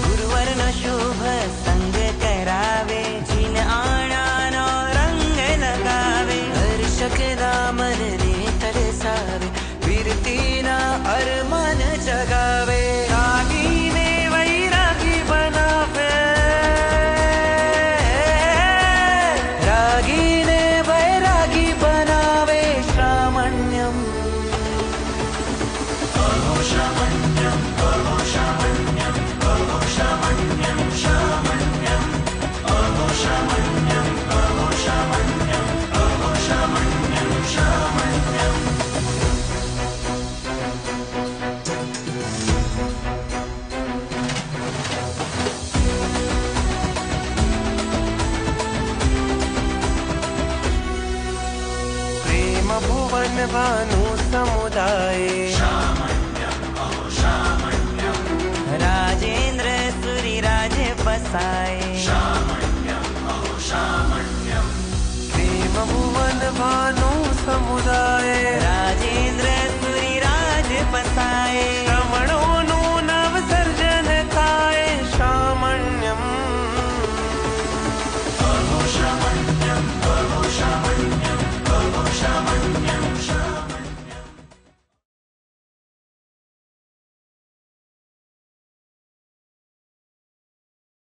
गुरुवर्ण शुभ संग करावे, जिन आणानो रंग लगावे, हर्षक दामन ने तरसावे, वीरतीना अरमान जगावे, रागी ने वैरागी बनावे, रागी ने वैरागी बनावे, श्रामण्यम अहो श्रामण्यम, अहो श्रामण्यम, अहो श्रामण्यम, श्रामण्यम, अहो श्रामण्यम, अहो श्रामण्यम, अहो श्रामण्यम, श्रामण्यम। प्रेम भुवन भानु समुदाय,